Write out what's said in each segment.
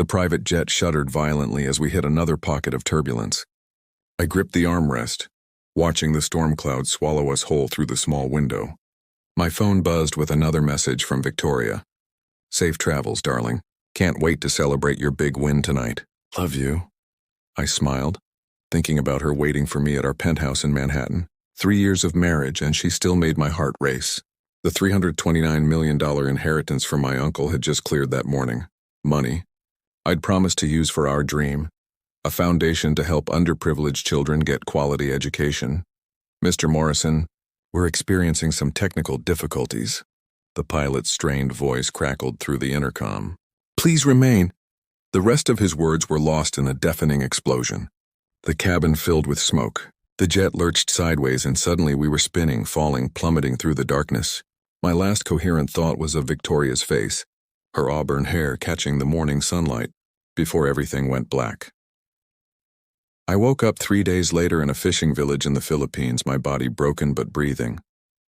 The private jet shuddered violently as we hit another pocket of turbulence. I gripped the armrest, watching the storm clouds swallow us whole through the small window. My phone buzzed with another message from Victoria. "Safe travels, darling. Can't wait to celebrate your big win tonight. Love you." I smiled, thinking about her waiting for me at our penthouse in Manhattan. 3 years of marriage, and she still made my heart race. The $329 million inheritance from my uncle had just cleared that morning. Money I'd promised to use for our dream, a foundation to help underprivileged children get quality education. "Mr. Morrison, we're experiencing some technical difficulties." The pilot's strained voice crackled through the intercom. "Please remain." The rest of his words were lost in a deafening explosion. The cabin filled with smoke. The jet lurched sideways, and suddenly we were spinning, falling, plummeting through the darkness. My last coherent thought was of Victoria's face, her auburn hair catching the morning sunlight, before everything went black. I woke up 3 days later in a fishing village in the Philippines, my body broken but breathing.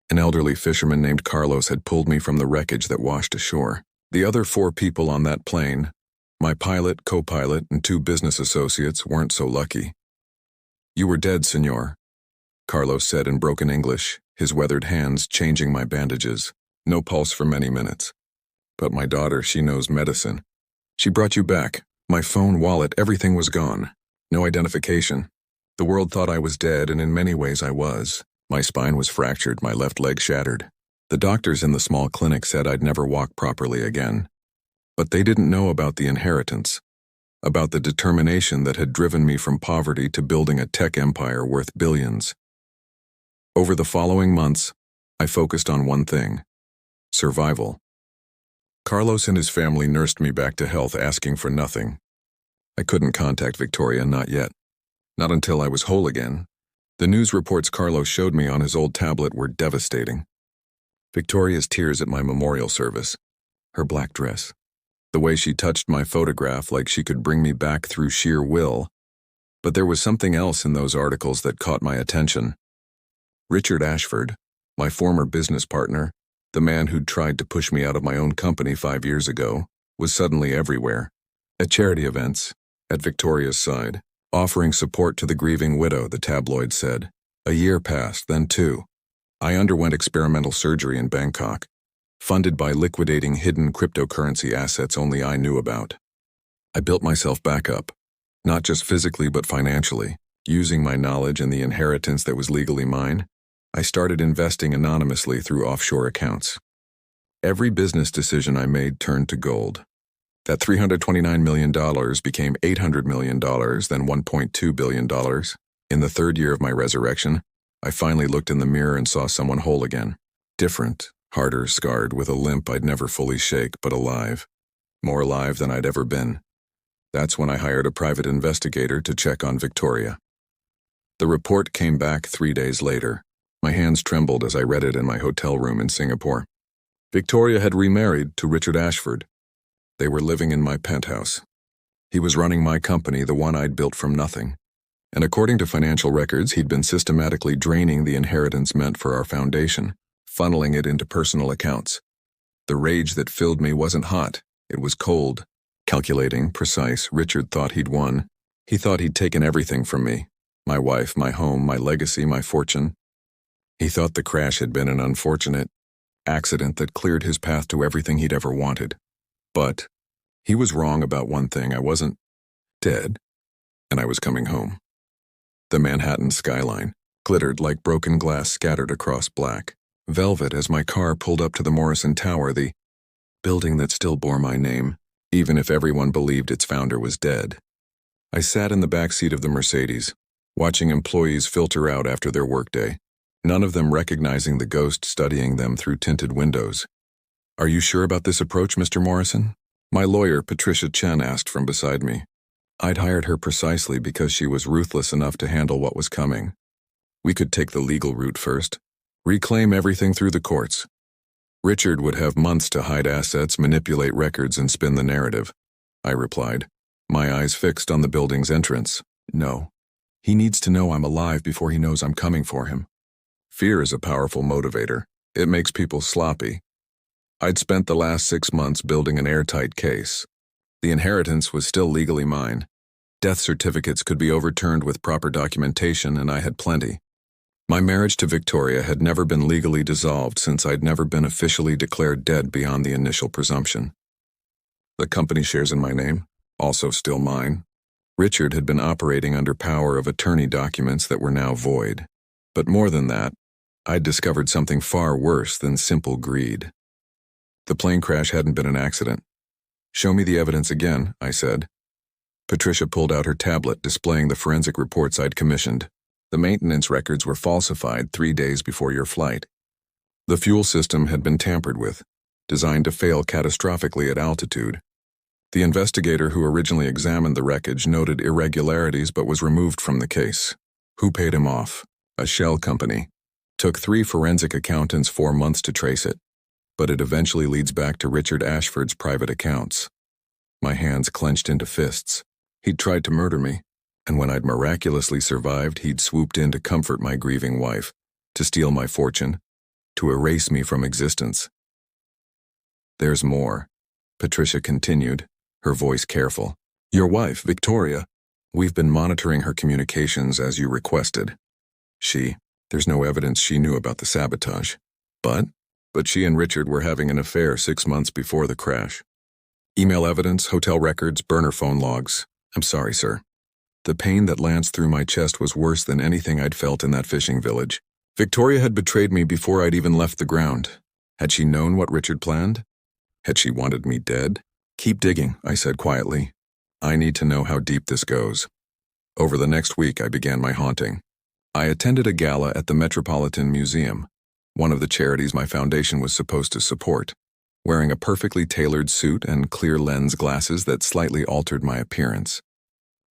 An elderly fisherman named Carlos had pulled me from the wreckage that washed ashore. The other 4 people on that plane, my pilot, co-pilot, and 2 business associates, weren't so lucky. "You were dead, senor," Carlos said in broken English, his weathered hands changing my bandages. "No pulse for many minutes. But my daughter, she knows medicine. She brought you back. My phone, wallet, everything was gone. No identification. The world thought I was dead, and in many ways I was. My spine was fractured, my left leg shattered. The doctors in the small clinic said I'd never walk properly again. But they didn't know about the inheritance, about the determination that had driven me from poverty to building a tech empire worth billions. Over the following months, I focused on one thing: survival. Carlos and his family nursed me back to health, asking for nothing. I couldn't contact Victoria, not yet. Not until I was whole again. The news reports Carlos showed me on his old tablet were devastating. Victoria's tears at my memorial service, her black dress, the way she touched my photograph like she could bring me back through sheer will. But there was something else in those articles that caught my attention. Richard Ashford, my former business partner, the man who'd tried to push me out of my own company 5 years ago, was suddenly everywhere. At charity events, at Victoria's side, offering support to the grieving widow, the tabloid said. A year passed, then 2. I underwent experimental surgery in Bangkok, funded by liquidating hidden cryptocurrency assets only I knew about. I built myself back up, not just physically but financially. Using my knowledge and the inheritance that was legally mine, I started investing anonymously through offshore accounts. Every business decision I made turned to gold. That $329 million became $800 million, then $1.2 billion. In the 3rd year of my resurrection, I finally looked in the mirror and saw someone whole again. Different, harder, scarred, with a limp I'd never fully shake, but alive. More alive than I'd ever been. That's when I hired a private investigator to check on Victoria. The report came back 3 days later. My hands trembled as I read it in my hotel room in Singapore. Victoria had remarried to Richard Ashford. They were living in my penthouse. He was running my company, the one I'd built from nothing. And according to financial records, he'd been systematically draining the inheritance meant for our foundation, funneling it into personal accounts. The rage that filled me wasn't hot, it was cold. Calculating, precise, Richard thought he'd won. He thought he'd taken everything from me. My wife, my home, my legacy, my fortune. He thought the crash had been an unfortunate accident that cleared his path to everything he'd ever wanted. But he was wrong about one thing: I wasn't dead, and I was coming home. The Manhattan skyline glittered like broken glass scattered across black velvet as my car pulled up to the Morrison Tower, the building that still bore my name, even if everyone believed its founder was dead. I sat in the back seat of the Mercedes, watching employees filter out after their workday, none of them recognizing the ghost studying them through tinted windows. "Are you sure about this approach, Mr. Morrison?" My lawyer, Patricia Chen, asked from beside me. I'd hired her precisely because she was ruthless enough to handle what was coming. We could take the legal route first, reclaim everything through the courts. Richard would have months to hide assets, manipulate records, and spin the narrative. I replied, my eyes fixed on the building's entrance. No. He needs to know I'm alive before he knows I'm coming for him. Fear is a powerful motivator. It makes people sloppy. I'd spent the last 6 months building an airtight case. The inheritance was still legally mine. Death certificates could be overturned with proper documentation, and I had plenty. My marriage to Victoria had never been legally dissolved since I'd never been officially declared dead beyond the initial presumption. The company shares in my name, also still mine. Richard had been operating under power of attorney documents that were now void. But more than that, I'd discovered something far worse than simple greed. The plane crash hadn't been an accident. "Show me the evidence again," I said. Patricia pulled out her tablet displaying the forensic reports I'd commissioned. "The maintenance records were falsified 3 days before your flight. The fuel system had been tampered with, designed to fail catastrophically at altitude. The investigator who originally examined the wreckage noted irregularities but was removed from the case. Who paid him off? A shell company. Took 3 forensic accountants 4 months to trace it, but it eventually leads back to Richard Ashford's private accounts." My hands clenched into fists. He'd tried to murder me, and when I'd miraculously survived, he'd swooped in to comfort my grieving wife, to steal my fortune, to erase me from existence. "There's more," Patricia continued, her voice careful. "Your wife, Victoria, we've been monitoring her communications as you requested. There's no evidence she knew about the sabotage. But she and Richard were having an affair 6 months before the crash. Email evidence, hotel records, burner phone logs. I'm sorry, sir. The pain that lanced through my chest was worse than anything I'd felt in that fishing village. Victoria had betrayed me before I'd even left the ground. Had she known what Richard planned? Had she wanted me dead? "Keep digging," I said quietly. "I need to know how deep this goes." Over the next week, I began my haunting. I attended a gala at the Metropolitan Museum, one of the charities my foundation was supposed to support, wearing a perfectly tailored suit and clear lens glasses that slightly altered my appearance.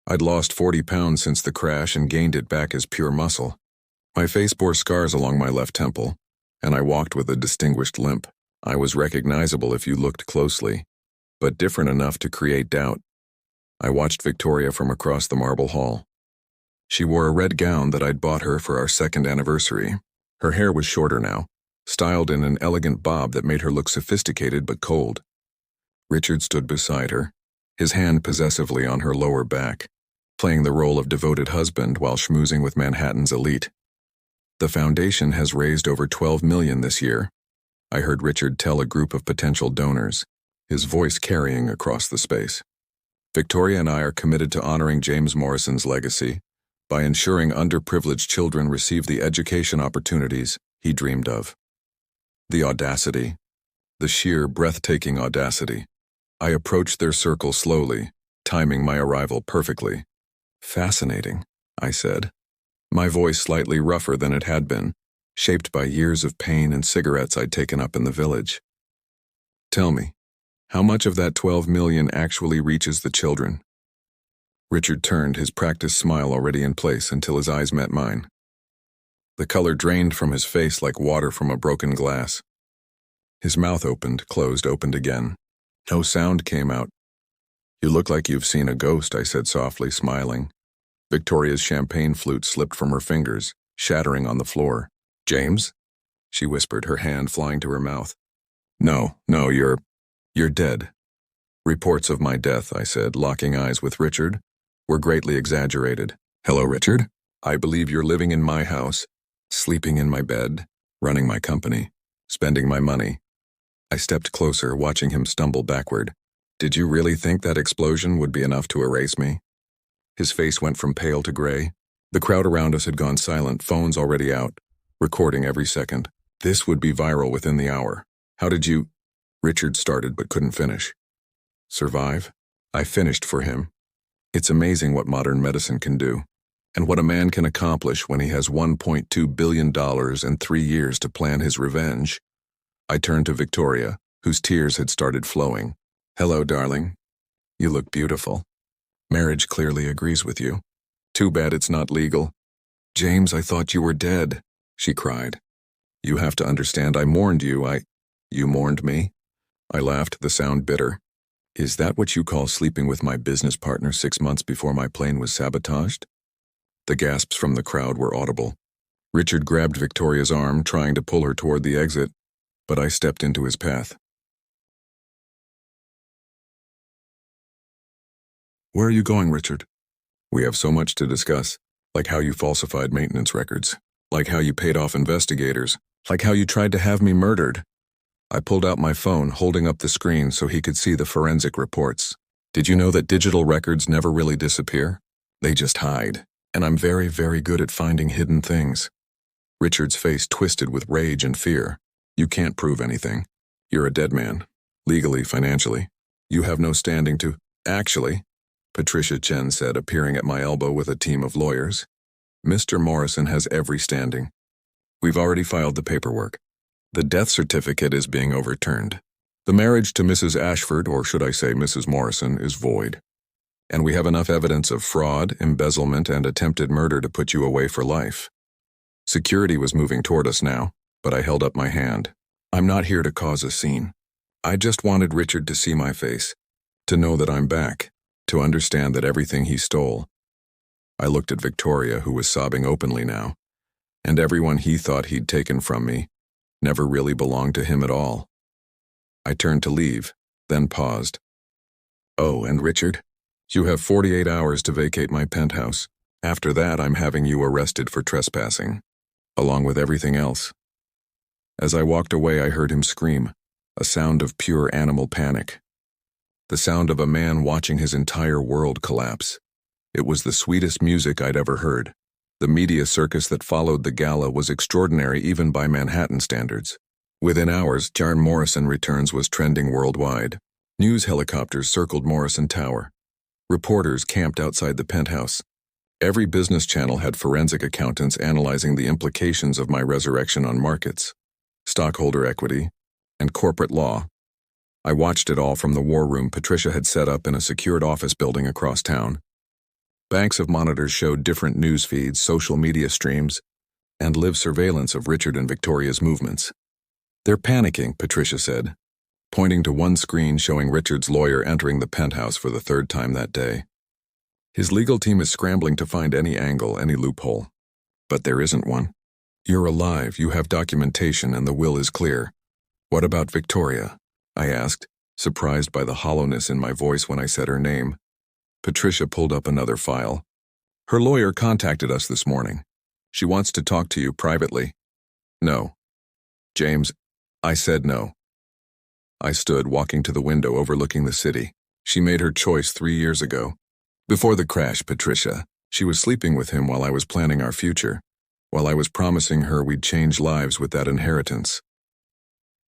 I'd lost 40 pounds since the crash and gained it back as pure muscle. My face bore scars along my left temple, and I walked with a distinguished limp. I was recognizable if you looked closely, but different enough to create doubt. I watched Victoria from across the marble hall. She wore a red gown that I'd bought her for our 2nd anniversary. Her hair was shorter now, styled in an elegant bob that made her look sophisticated but cold. Richard stood beside her, his hand possessively on her lower back, playing the role of devoted husband while schmoozing with Manhattan's elite. "The foundation has raised over $12 million this year," I heard Richard tell a group of potential donors, his voice carrying across the space. "Victoria and I are committed to honoring James Morrison's legacy by ensuring underprivileged children receive the education opportunities he dreamed of." The audacity, the sheer breathtaking audacity. I approached their circle slowly, timing my arrival perfectly. "Fascinating," I said, my voice slightly rougher than it had been, shaped by years of pain and cigarettes I'd taken up in the village. "Tell me, how much of that 12 million actually reaches the children?" Richard turned, his practiced smile already in place, until his eyes met mine. The color drained from his face like water from a broken glass. His mouth opened, closed, opened again. No sound came out. "You look like you've seen a ghost," I said softly, smiling. Victoria's champagne flute slipped from her fingers, shattering on the floor. "James?" she whispered, her hand flying to her mouth. No, you're dead." "Reports of my death," I said, locking eyes with Richard, "were greatly exaggerated." "Hello, Richard. I believe you're living in my house, sleeping in my bed, running my company, spending my money." I stepped closer, watching him stumble backward. "Did you really think that explosion would be enough to erase me?" His face went from pale to gray. The crowd around us had gone silent, phones already out, recording every second. "This would be viral within the hour. How did you—" Richard started but couldn't finish. "Survive?" I finished for him. It's amazing what modern medicine can do, and what a man can accomplish when he has $1.2 billion and 3 years to plan his revenge. I turned to Victoria, whose tears had started flowing. "Hello, darling. You look beautiful. Marriage clearly agrees with you. Too bad it's not legal." "James, I thought you were dead," she cried. "You have to understand, I mourned you. You mourned me?" I laughed, the sound bitter. "Is that what you call sleeping with my business partner 6 months before my plane was sabotaged?" The gasps from the crowd were audible. Richard grabbed Victoria's arm, trying to pull her toward the exit, but I stepped into his path. Where are you going, Richard? We have so much to discuss, like how you falsified maintenance records, like how you paid off investigators, like how you tried to have me murdered. I pulled out my phone, holding up the screen so he could see the forensic reports. Did you know that digital records never really disappear? They just hide, and I'm very, very good at finding hidden things. Richard's face twisted with rage and fear. You can't prove anything. You're a dead man. Legally, financially. You have no standing to— Actually, Patricia Chen said, appearing at my elbow with a team of lawyers. Mr. Morrison has every standing. We've already filed the paperwork. The death certificate is being overturned. The marriage to Mrs. Ashford, or should I say Mrs. Morrison, is void. And we have enough evidence of fraud, embezzlement, and attempted murder to put you away for life. Security was moving toward us now, but I held up my hand. I'm not here to cause a scene. I just wanted Richard to see my face, to know that I'm back, to understand that everything he stole. I looked at Victoria, who was sobbing openly now, and everyone he thought he'd taken from me never really belonged to him at all. I turned to leave, then paused. Oh, and Richard, you have 48 hours to vacate my penthouse. After that, I'm having you arrested for trespassing, along with everything else. As I walked away, I heard him scream, a sound of pure animal panic. The sound of a man watching his entire world collapse. It was the sweetest music I'd ever heard. The media circus that followed the gala was extraordinary even by Manhattan standards. Within hours, John Morrison Returns was trending worldwide. News helicopters circled Morrison Tower. Reporters camped outside the penthouse. Every business channel had forensic accountants analyzing the implications of my resurrection on markets, stockholder equity, and corporate law. I watched it all from the war room Patricia had set up in a secured office building across town. Banks of monitors showed different news feeds, social media streams, and live surveillance of Richard and Victoria's movements. They're panicking, Patricia said, pointing to one screen showing Richard's lawyer entering the penthouse for the third time that day. His legal team is scrambling to find any angle, any loophole. But there isn't one. You're alive, you have documentation, and the will is clear. What about Victoria? I asked, surprised by the hollowness in my voice when I said her name. Patricia pulled up another file. Her lawyer contacted us this morning. She wants to talk to you privately. No. James, I said no. I stood, walking to the window overlooking the city. She made her choice 3 years ago. Before the crash, Patricia. She was sleeping with him while I was planning our future, while I was promising her we'd change lives with that inheritance.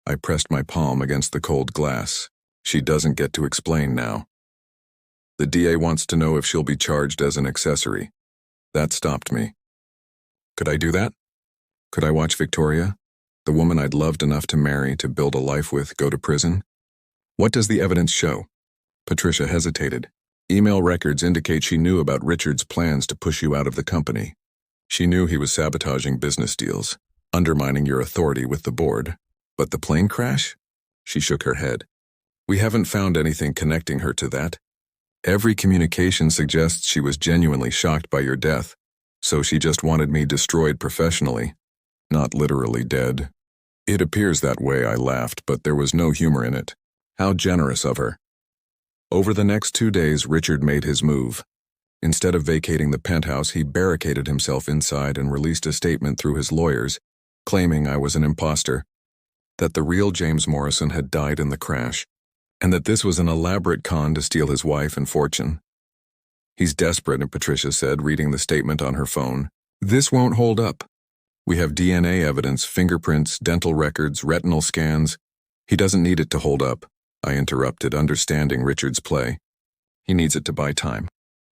I pressed my palm against the cold glass. She doesn't get to explain now. The DA wants to know if she'll be charged as an accessory. That stopped me. Could I do that? Could I watch Victoria, the woman I'd loved enough to marry, to build a life with, go to prison? What does the evidence show? Patricia hesitated. Email records indicate she knew about Richard's plans to push you out of the company. She knew he was sabotaging business deals, undermining your authority with the board. But the plane crash? She shook her head. We haven't found anything connecting her to that. Every communication suggests she was genuinely shocked by your death, so she just wanted me destroyed professionally, not literally dead. It appears that way, I laughed, but there was no humor in it. How generous of her. Over the next 2 days, Richard made his move. Instead of vacating the penthouse, he barricaded himself inside and released a statement through his lawyers, claiming I was an imposter, that the real James Morrison had died in the crash, and that this was an elaborate con to steal his wife and fortune. He's desperate, Patricia said, reading the statement on her phone. This won't hold up. We have DNA evidence, fingerprints, dental records, retinal scans. He doesn't need it to hold up, I interrupted, understanding Richard's play. He needs it to buy time.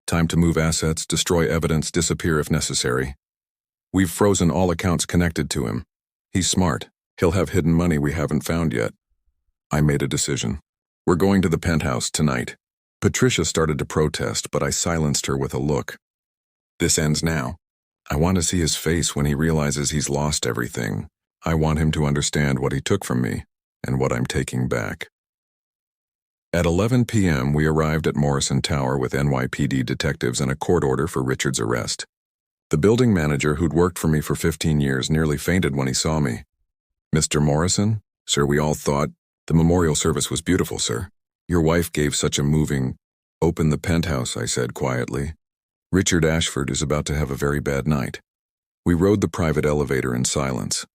Time to move assets, destroy evidence, disappear if necessary. We've frozen all accounts connected to him. He's smart. He'll have hidden money we haven't found yet. I made a decision. We're going to the penthouse tonight. Patricia started to protest, but I silenced her with a look. This ends now. I want to see his face when he realizes he's lost everything. I want him to understand what he took from me and what I'm taking back. At 11 p.m., we arrived at Morrison Tower with NYPD detectives and a court order for Richard's arrest. The building manager, who'd worked for me for 15 years, nearly fainted when he saw me. Mr. Morrison? Sir, we all thought the memorial service was beautiful, sir. Your wife gave such a moving Open the penthouse, I said quietly. Richard Ashford is about to have a very bad night. We rode the private elevator in silence.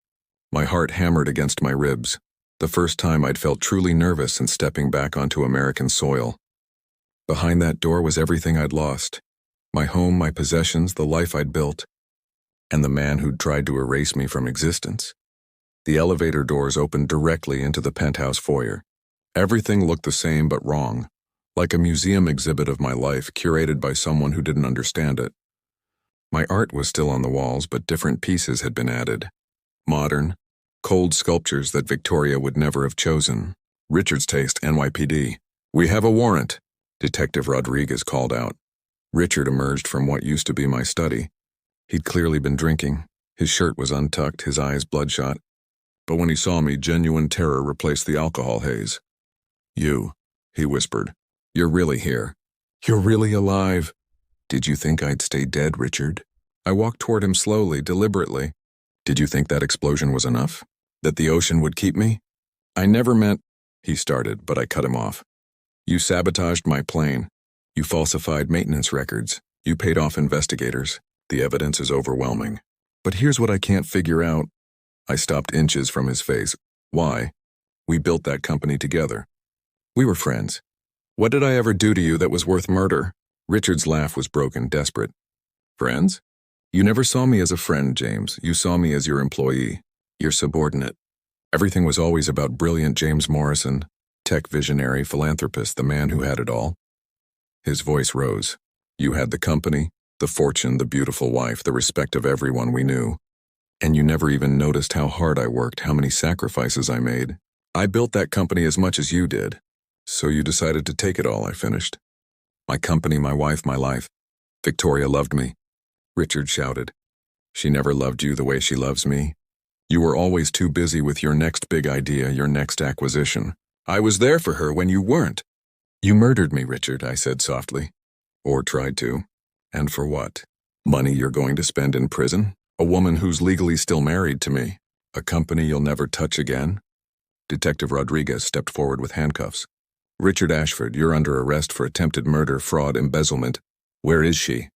My heart hammered against my ribs, the first time I'd felt truly nervous since stepping back onto American soil. Behind that door was everything I'd lost. My home, my possessions, the life I'd built, and the man who'd tried to erase me from existence. The elevator doors opened directly into the penthouse foyer. Everything looked the same but wrong, like a museum exhibit of my life curated by someone who didn't understand it. My art was still on the walls, but different pieces had been added. Modern, cold sculptures that Victoria would never have chosen. Richard's taste, NYPD. "We have a warrant," Detective Rodriguez called out. Richard emerged from what used to be my study. He'd clearly been drinking. His shirt was untucked, his eyes bloodshot. But when he saw me, genuine terror replaced the alcohol haze. "You," he whispered. "You're really here. You're really alive." "Did you think I'd stay dead, Richard?" I walked toward him slowly, deliberately. "Did you think that explosion was enough? That the ocean would keep me?" "I never meant—" he started, but I cut him off. "You sabotaged my plane. You falsified maintenance records. You paid off investigators. The evidence is overwhelming. But here's what I can't figure out." I stopped inches from his face. "Why? We built that company together. We were friends. What did I ever do to you that was worth murder?" Richard's laugh was broken, desperate. "Friends? You never saw me as a friend, James. You saw me as your employee, your subordinate. Everything was always about brilliant James Morrison, tech visionary, philanthropist, the man who had it all." His voice rose. "You had the company, the fortune, the beautiful wife, the respect of everyone we knew. And you never even noticed how hard I worked, how many sacrifices I made. I built that company as much as you did. So you decided to take it all," I finished. "My company, my wife, my life. Victoria loved me." Richard shouted. "She never loved you the way she loves me. You were always too busy with your next big idea, your next acquisition. I was there for her when you weren't." "You murdered me, Richard," I said softly. "Or tried to. And for what? Money you're going to spend in prison? A woman who's legally still married to me? A company you'll never touch again?" Detective Rodriguez stepped forward with handcuffs. "Richard Ashford, you're under arrest for attempted murder, fraud, embezzlement. Where is she?"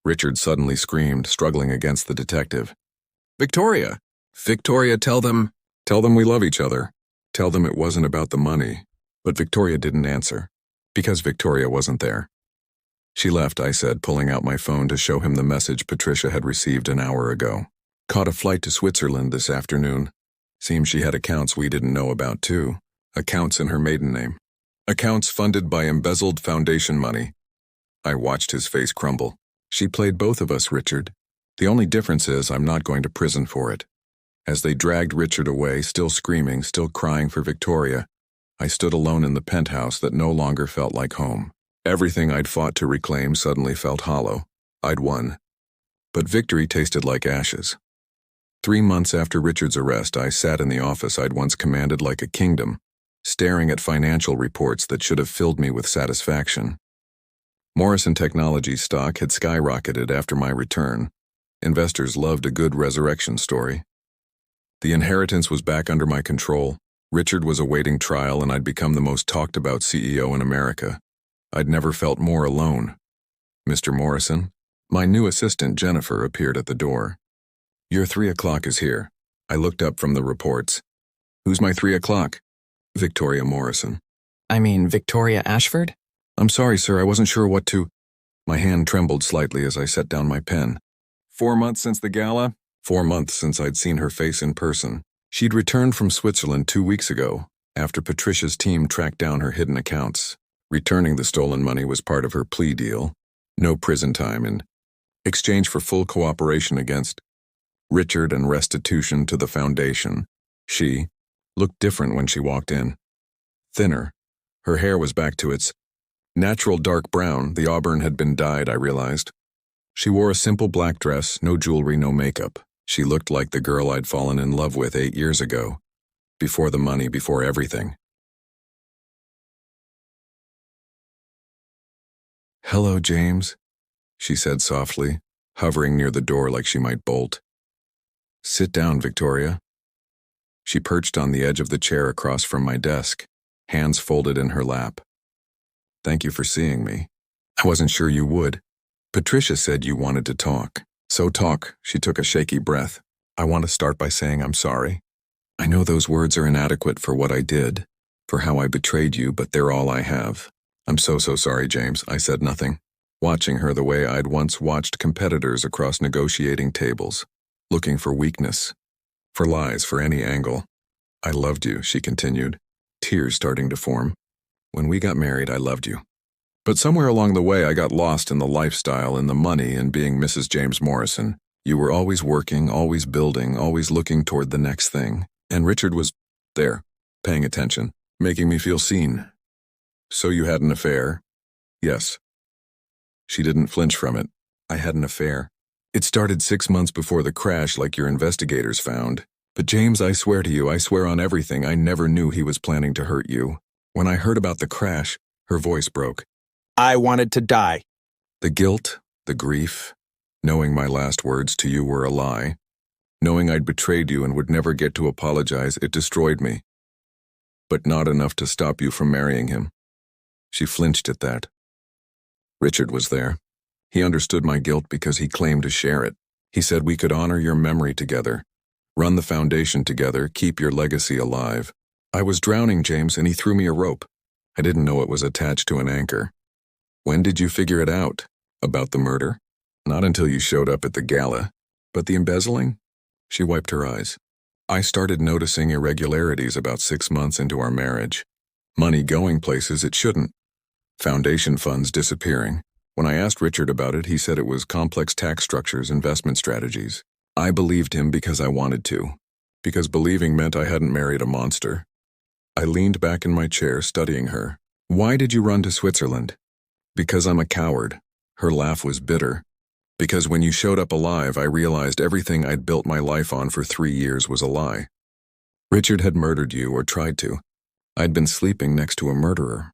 Richard suddenly screamed, struggling against the detective. "Victoria! Victoria, tell them we love each other. Tell them it wasn't about the money." But Victoria didn't answer, because Victoria wasn't there. "She left," I said, pulling out my phone to show him the message Patricia had received an hour ago. "Caught a flight to Switzerland this afternoon. Seems she had accounts we didn't know about, too. Accounts in her maiden name. Accounts funded by embezzled foundation money." I watched his face crumble. "She played both of us, Richard. The only difference is I'm not going to prison for it." As they dragged Richard away, still screaming, still crying for Victoria, I stood alone in the penthouse that no longer felt like home. Everything I'd fought to reclaim suddenly felt hollow. I'd won. But victory tasted like ashes. 3 months after Richard's arrest, I sat in the office I'd once commanded like a kingdom, staring at financial reports that should have filled me with satisfaction. Morrison Technologies stock had skyrocketed after my return. Investors loved a good resurrection story. The inheritance was back under my control. Richard was awaiting trial, and I'd become the most talked-about CEO in America. I'd never felt more alone. "Mr. Morrison?" My new assistant, Jennifer, appeared at the door. "Your 3 o'clock is here." I looked up from the reports. "Who's my 3 o'clock?" "Victoria Morrison." I mean, Victoria Ashford? "I'm sorry, sir, I wasn't sure what to—" My hand trembled slightly as I set down my pen. 4 months since the gala? 4 months since I'd seen her face in person. She'd returned from Switzerland 2 weeks ago, after Patricia's team tracked down her hidden accounts. Returning the stolen money was part of her plea deal. No prison time in exchange for full cooperation against Richard and restitution to the foundation. She looked different when she walked in. Thinner. Her hair was back to its natural dark brown. The auburn had been dyed, I realized. She wore a simple black dress, no jewelry, no makeup. She looked like the girl I'd fallen in love with 8 years ago. Before the money, before everything. "Hello, James," she said softly, hovering near the door like she might bolt. "Sit down, Victoria." She perched on the edge of the chair across from my desk, hands folded in her lap. "Thank you for seeing me." I wasn't sure you would. Patricia said you wanted to talk. So talk, she took a shaky breath. I want to start by saying I'm sorry. I know those words are inadequate for what I did, for how I betrayed you, but they're all I have. I'm so sorry, James. I said nothing, watching her the way I'd once watched competitors across negotiating tables, looking for weakness, for lies, for any angle. I loved you, she continued, tears starting to form. When we got married, I loved you. But somewhere along the way, I got lost in the lifestyle, in the money, and being Mrs. James Morrison. You were always working, always building, always looking toward the next thing. And Richard was there, paying attention, making me feel seen. So you had an affair? Yes. She didn't flinch from it. I had an affair. It started 6 months before the crash, like your investigators found. But James, I swear to you, I swear on everything, I never knew he was planning to hurt you. When I heard about the crash, her voice broke. I wanted to die. The guilt, the grief, knowing my last words to you were a lie, knowing I'd betrayed you and would never get to apologize, it destroyed me. But not enough to stop you from marrying him. She flinched at that. Richard was there. He understood my guilt because he claimed to share it. He said we could honor your memory together, run the foundation together, keep your legacy alive. I was drowning, James, and he threw me a rope. I didn't know it was attached to an anchor. When did you figure it out? About the murder? Not until you showed up at the gala. But the embezzling? She wiped her eyes. I started noticing irregularities about 6 months into our marriage. Money going places it shouldn't. Foundation funds disappearing. When I asked Richard about it, he said it was complex tax structures, investment strategies. I believed him because I wanted to. Because believing meant I hadn't married a monster. I leaned back in my chair, studying her. Why did you run to Switzerland? Because I'm a coward. Her laugh was bitter. Because when you showed up alive, I realized everything I'd built my life on for 3 years was a lie. Richard had murdered you, or tried to. I'd been sleeping next to a murderer.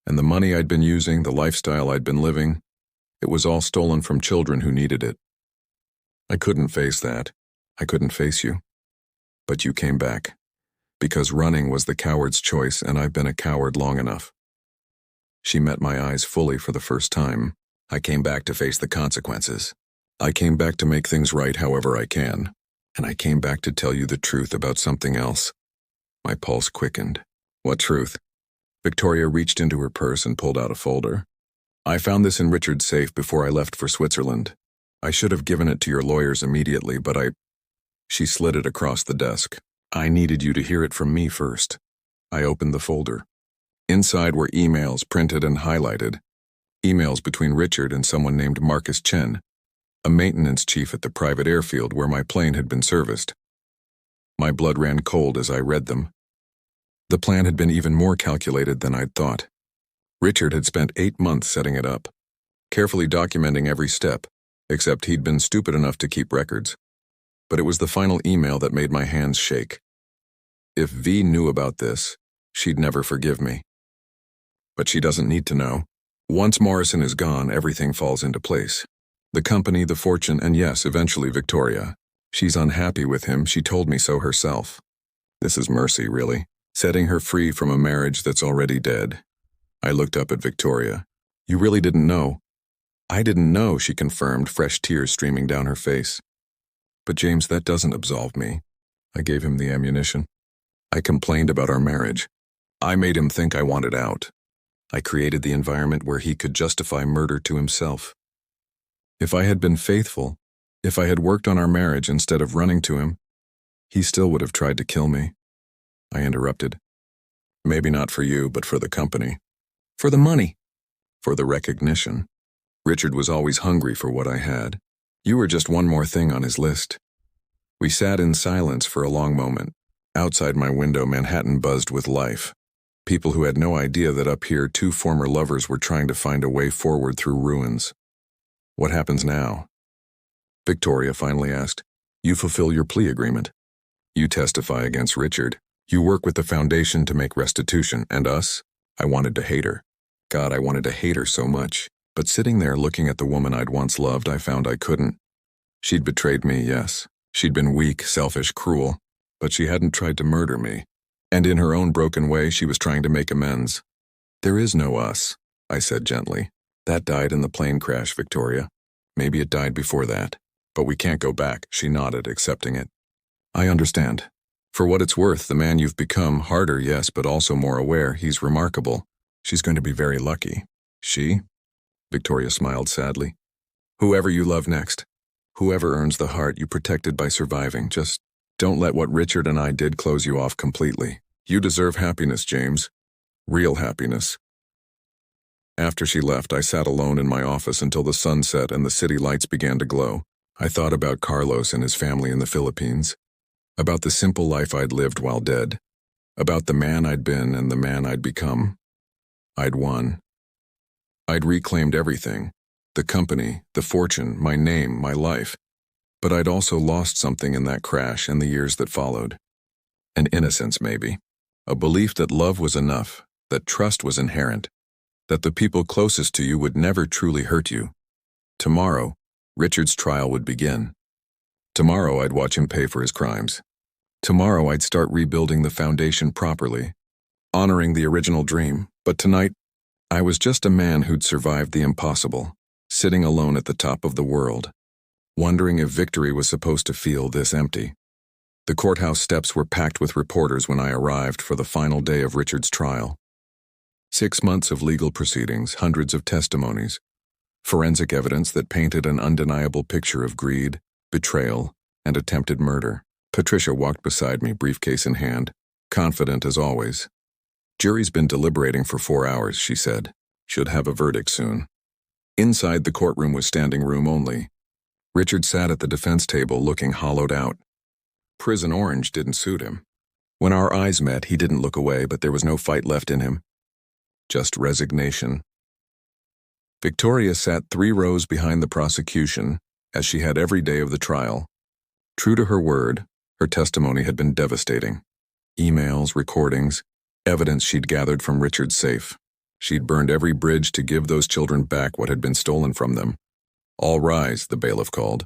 And the money I'd been using, the lifestyle I'd been living, it was all stolen from children who needed it. I couldn't face that. I couldn't face you. But you came back. Because running was the coward's choice, and I've been a coward long enough. She met my eyes fully for the first time. I came back to face the consequences. I came back to make things right however I can. And I came back to tell you the truth about something else. My pulse quickened. What truth? Victoria reached into her purse and pulled out a folder. I found this in Richard's safe before I left for Switzerland. I should have given it to your lawyers immediately, but She slid it across the desk. I needed you to hear it from me first. I opened the folder. Inside were emails printed and highlighted. Emails between Richard and someone named Marcus Chen, a maintenance chief at the private airfield where my plane had been serviced. My blood ran cold as I read them. The plan had been even more calculated than I'd thought. Richard had spent 8 months setting it up, carefully documenting every step, except he'd been stupid enough to keep records. But it was the final email that made my hands shake. If V knew about this, she'd never forgive me. But she doesn't need to know. Once Morrison is gone, everything falls into place. The company, the fortune, and yes, eventually Victoria. She's unhappy with him, she told me so herself. This is mercy, really. Setting her free from a marriage that's already dead. I looked up at Victoria. You really didn't know? I didn't know, she confirmed, fresh tears streaming down her face. But James, that doesn't absolve me. I gave him the ammunition. I complained about our marriage. I made him think I wanted out. I created the environment where he could justify murder to himself. If I had been faithful, if I had worked on our marriage instead of running to him, he still would have tried to kill me. I interrupted. Maybe not for you, but for the company. For the money. For the recognition. Richard was always hungry for what I had. You were just one more thing on his list. We sat in silence for a long moment. Outside my window, Manhattan buzzed with life. People who had no idea that up here 2 former lovers were trying to find a way forward through ruins. What happens now? Victoria finally asked. You fulfill your plea agreement. You testify against Richard. You work with the foundation to make restitution, and us? I wanted to hate her. God, I wanted to hate her so much. But sitting there looking at the woman I'd once loved, I found I couldn't. She'd betrayed me, yes. She'd been weak, selfish, cruel. But she hadn't tried to murder me. And in her own broken way, she was trying to make amends. There is no us, I said gently. That died in the plane crash, Victoria. Maybe it died before that. But we can't go back, she nodded, accepting it. I understand. For what it's worth, the man you've become, harder, yes, but also more aware, he's remarkable. She's going to be very lucky. She? Victoria smiled sadly. Whoever you love next. Whoever earns the heart you protected by surviving. Just don't let what Richard and I did close you off completely. You deserve happiness, James. Real happiness. After she left, I sat alone in my office until the sun set and the city lights began to glow. I thought about Carlos and his family in the Philippines. About the simple life I'd lived while dead. About the man I'd been and the man I'd become. I'd won. I'd reclaimed everything. The company, the fortune, my name, my life. But I'd also lost something in that crash and the years that followed. An innocence, maybe. A belief that love was enough, that trust was inherent, that the people closest to you would never truly hurt you. Tomorrow, Richard's trial would begin. Tomorrow I'd watch him pay for his crimes. Tomorrow I'd start rebuilding the foundation properly, honoring the original dream. But tonight, I was just a man who'd survived the impossible, sitting alone at the top of the world, wondering if victory was supposed to feel this empty. The courthouse steps were packed with reporters when I arrived for the final day of Richard's trial. 6 months of legal proceedings, hundreds of testimonies, forensic evidence that painted an undeniable picture of greed, betrayal, and attempted murder. Patricia walked beside me, briefcase in hand, confident as always. Jury's been deliberating for 4 hours, she said. Should have a verdict soon. Inside the courtroom was standing room only. Richard sat at the defense table looking hollowed out. Prison orange didn't suit him. When our eyes met, he didn't look away, but there was no fight left in him. Just resignation. Victoria sat 3 rows behind the prosecution, as she had every day of the trial. True to her word, her testimony had been devastating. Emails, recordings, evidence she'd gathered from Richard's safe. She'd burned every bridge to give those children back what had been stolen from them. All rise, the bailiff called.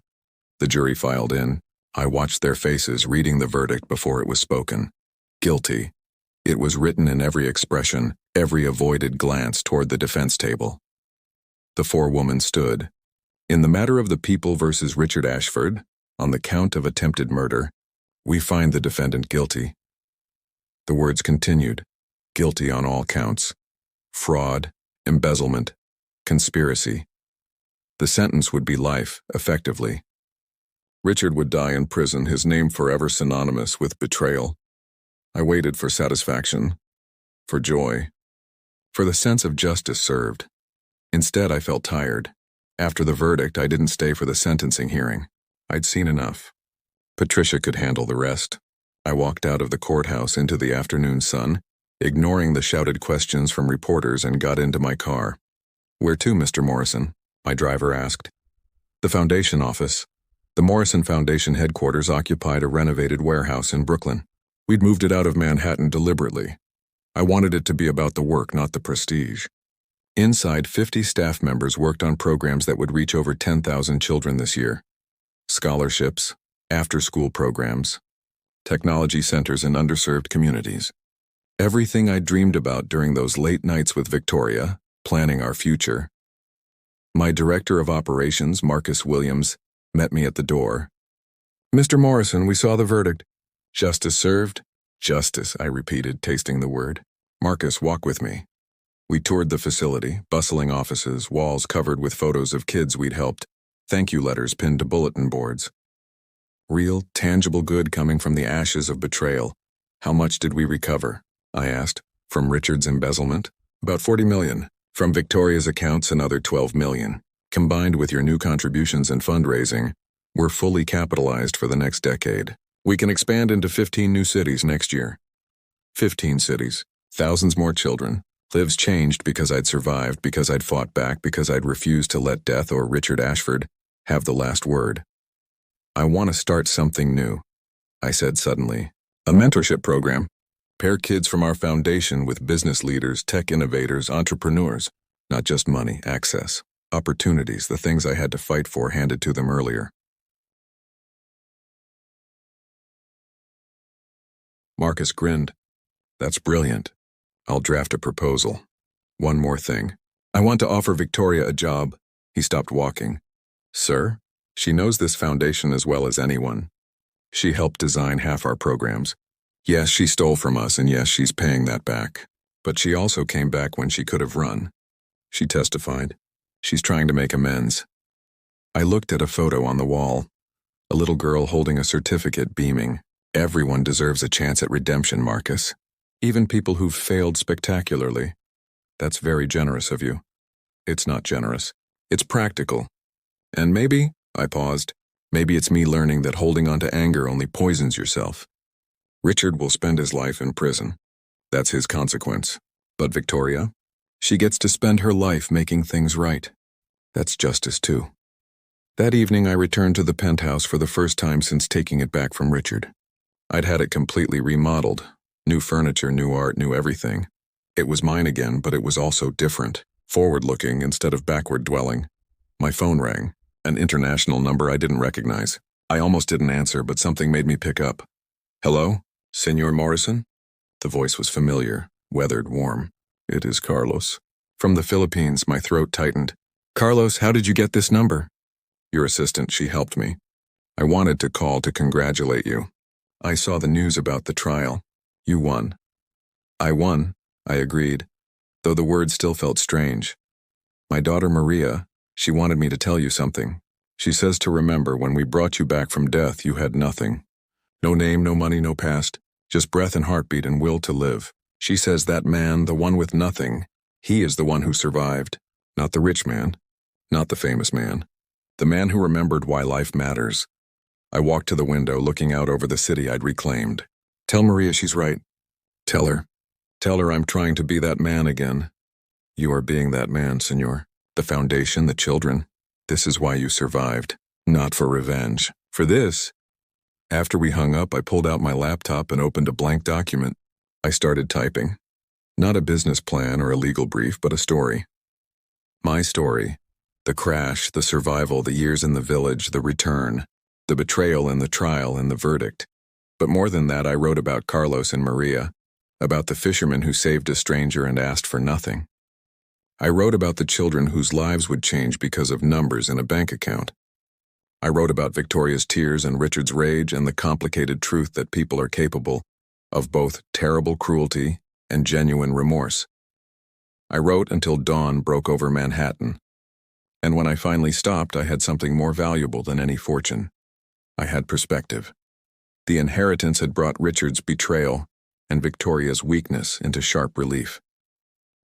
The jury filed in. I watched their faces, reading the verdict before it was spoken. Guilty. It was written in every expression, every avoided glance toward the defense table. The 4 women stood. In the matter of the people versus Richard Ashford, on the count of attempted murder, we find the defendant guilty. The words continued. Guilty on all counts. Fraud, embezzlement, conspiracy. The sentence would be life, effectively. Richard would die in prison, his name forever synonymous with betrayal. I waited for satisfaction, for joy, for the sense of justice served. Instead, I felt tired. After the verdict, I didn't stay for the sentencing hearing. I'd seen enough. Patricia could handle the rest. I walked out of the courthouse into the afternoon sun, ignoring the shouted questions from reporters, and got into my car. Where to, Mr. Morrison? My driver asked. The foundation office. The Morrison Foundation headquarters occupied a renovated warehouse in Brooklyn. We'd moved it out of Manhattan deliberately. I wanted it to be about the work, not the prestige. Inside, 50 staff members worked on programs that would reach over 10,000 children this year. Scholarships, after-school programs, technology centers in underserved communities. Everything I dreamed about during those late nights with Victoria, planning our future. My director of operations, Marcus Williams, met me at the door. Mr. Morrison, we saw the verdict. Justice served? Justice, I repeated, tasting the word. Marcus, walk with me. We toured the facility, bustling offices, walls covered with photos of kids we'd helped, thank you letters pinned to bulletin boards. Real, tangible good coming from the ashes of betrayal. How much did we recover? I asked. From Richard's embezzlement? About 40 million. From Victoria's accounts, another 12 million. Combined with your new contributions and fundraising, we're fully capitalized for the next decade. We can expand into 15 new cities next year. 15 cities. Thousands more children. Lives changed because I'd survived, because I'd fought back, because I'd refused to let death or Richard Ashford have the last word. I want to start something new, I said suddenly. A mentorship program. Pair kids from our foundation with business leaders, tech innovators, entrepreneurs. Not just money, access, opportunities, the things I had to fight for handed to them earlier. Marcus grinned. That's brilliant. I'll draft a proposal. One more thing. I want to offer Victoria a job. He stopped walking. Sir? She knows this foundation as well as anyone. She helped design half our programs. Yes, she stole from us, and yes, she's paying that back. But she also came back when she could have run. She testified. She's trying to make amends. I looked at a photo on the wall. A little girl holding a certificate, beaming. Everyone deserves a chance at redemption, Marcus. Even people who've failed spectacularly. That's very generous of you. It's not generous. It's practical. And maybe, I paused, maybe it's me learning that holding on to anger only poisons yourself. Richard will spend his life in prison. That's his consequence. But Victoria? She gets to spend her life making things right. That's justice too. That evening I returned to the penthouse for the first time since taking it back from Richard. I'd had it completely remodeled. New furniture, new art, new everything. It was mine again, but it was also different. Forward-looking instead of backward-dwelling. My phone rang. An international number I didn't recognize. I almost didn't answer, but something made me pick up. Hello? Senor Morrison? The voice was familiar, weathered, warm. It is Carlos. From the Philippines, my throat tightened. Carlos, how did you get this number? Your assistant, she helped me. I wanted to call to congratulate you. I saw the news about the trial. You won. I won, I agreed, though the words still felt strange. My daughter Maria, she wanted me to tell you something. She says to remember when we brought you back from death, you had nothing. No name, no money, no past, just breath and heartbeat and will to live. She says that man, the one with nothing, he is the one who survived. Not the rich man, not the famous man. The man who remembered why life matters. I walked to the window, looking out over the city I'd reclaimed. Tell Maria she's right. Tell her. Tell her I'm trying to be that man again. You are being that man, senor. The foundation, the children. This is why you survived. Not for revenge. For this. After we hung up, I pulled out my laptop and opened a blank document. I started typing. Not a business plan or a legal brief, but a story. My story. The crash, the survival, the years in the village, the return, the betrayal and the trial and the verdict. But more than that, I wrote about Carlos and Maria, about the fisherman who saved a stranger and asked for nothing. I wrote about the children whose lives would change because of numbers in a bank account. I wrote about Victoria's tears and Richard's rage and the complicated truth that people are capable of both terrible cruelty and genuine remorse. I wrote until dawn broke over Manhattan. And when I finally stopped, I had something more valuable than any fortune. I had perspective. The inheritance had brought Richard's betrayal and Victoria's weakness into sharp relief.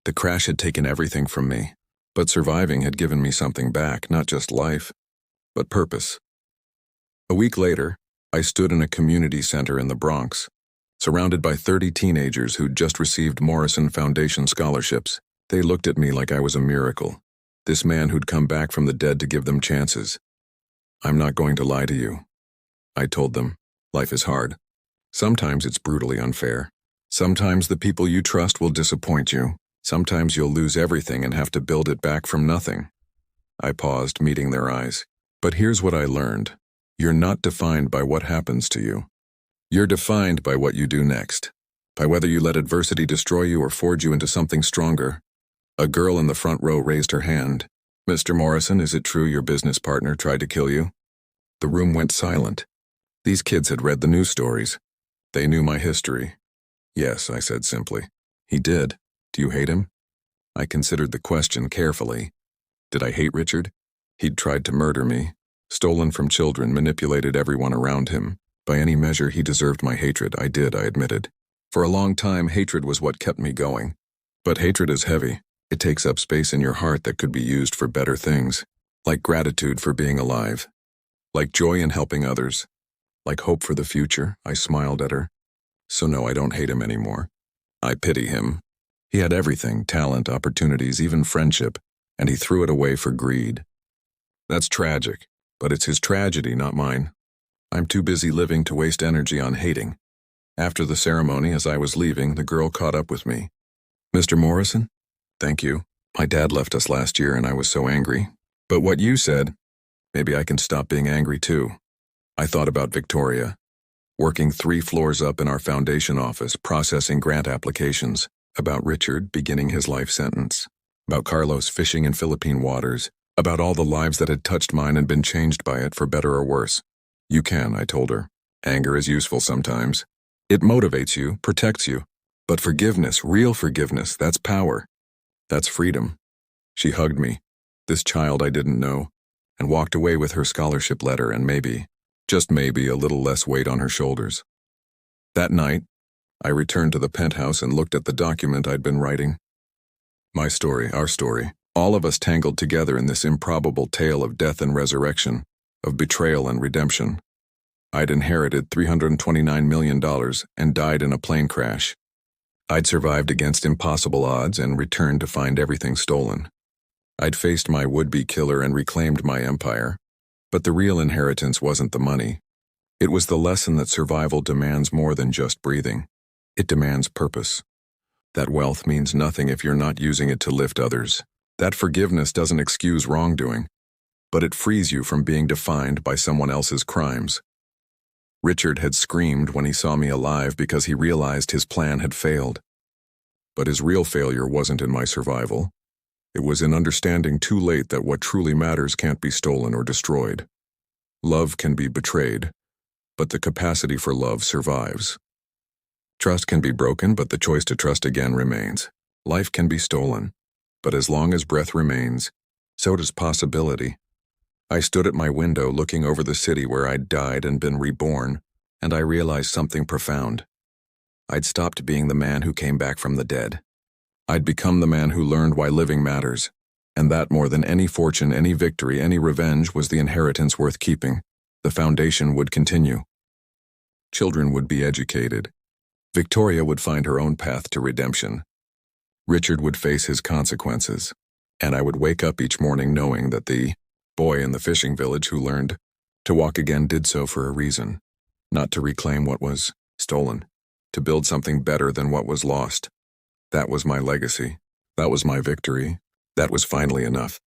The crash had taken everything from me, but surviving had given me something back, not just life, but purpose. A week later, I stood in a community center in the Bronx, surrounded by 30 teenagers who'd just received Morrison Foundation scholarships. They looked at me like I was a miracle. This man who'd come back from the dead to give them chances. I'm not going to lie to you. I told them, life is hard. Sometimes it's brutally unfair. Sometimes the people you trust will disappoint you. Sometimes you'll lose everything and have to build it back from nothing. I paused, meeting their eyes. But here's what I learned. You're not defined by what happens to you. You're defined by what you do next. By whether you let adversity destroy you or forge you into something stronger. A girl in the front row raised her hand. Mr. Morrison, is it true your business partner tried to kill you? The room went silent. These kids had read the news stories. They knew my history. Yes, I said simply. He did. Do you hate him? I considered the question carefully. Did I hate Richard? He'd tried to murder me, stolen from children, manipulated everyone around him. By any measure, he deserved my hatred. I admitted. For a long time, hatred was what kept me going. But hatred is heavy. It takes up space in your heart that could be used for better things. Like gratitude for being alive. Like joy in helping others. Like hope for the future. I smiled at her. So no, I don't hate him anymore. I pity him. He had everything, talent, opportunities, even friendship, and he threw it away for greed. That's tragic, but it's his tragedy, not mine. I'm too busy living to waste energy on hating. After the ceremony, as I was leaving, the girl caught up with me. Mr. Morrison? Thank you. My dad left us last year and I was so angry. But what you said, maybe I can stop being angry too. I thought about Victoria, working 3 floors up in our foundation office, processing grant applications, about Richard beginning his life sentence. about Carlos fishing in Philippine waters, about all the lives that had touched mine and been changed by it for better or worse. You can, I told her. Anger is useful sometimes. It motivates you, protects you. But forgiveness, real forgiveness, that's power. That's freedom. She hugged me, this child I didn't know, and walked away with her scholarship letter and maybe, just maybe, a little less weight on her shoulders. That night, I returned to the penthouse and looked at the document I'd been writing. My story, our story, all of us tangled together in this improbable tale of death and resurrection, of betrayal and redemption. I'd inherited $329 million and died in a plane crash. I'd survived against impossible odds and returned to find everything stolen. I'd faced my would-be killer and reclaimed my empire. But the real inheritance wasn't the money. It was the lesson that survival demands more than just breathing. It demands purpose. That wealth means nothing if you're not using it to lift others. That forgiveness doesn't excuse wrongdoing, but it frees you from being defined by someone else's crimes. Richard had screamed when he saw me alive because he realized his plan had failed. But his real failure wasn't in my survival. It was in understanding too late that what truly matters can't be stolen or destroyed. Love can be betrayed, but the capacity for love survives. Trust can be broken, but the choice to trust again remains. Life can be stolen, but as long as breath remains, so does possibility. I stood at my window looking over the city where I'd died and been reborn, and I realized something profound. I'd stopped being the man who came back from the dead. I'd become the man who learned why living matters, and that more than any fortune, any victory, any revenge was the inheritance worth keeping. The foundation would continue. Children would be educated. Victoria would find her own path to redemption. Richard would face his consequences, and I would wake up each morning knowing that the boy in the fishing village who learned to walk again did so for a reason, not to reclaim what was stolen, to build something better than what was lost. That was my legacy. That was my victory. That was finally enough.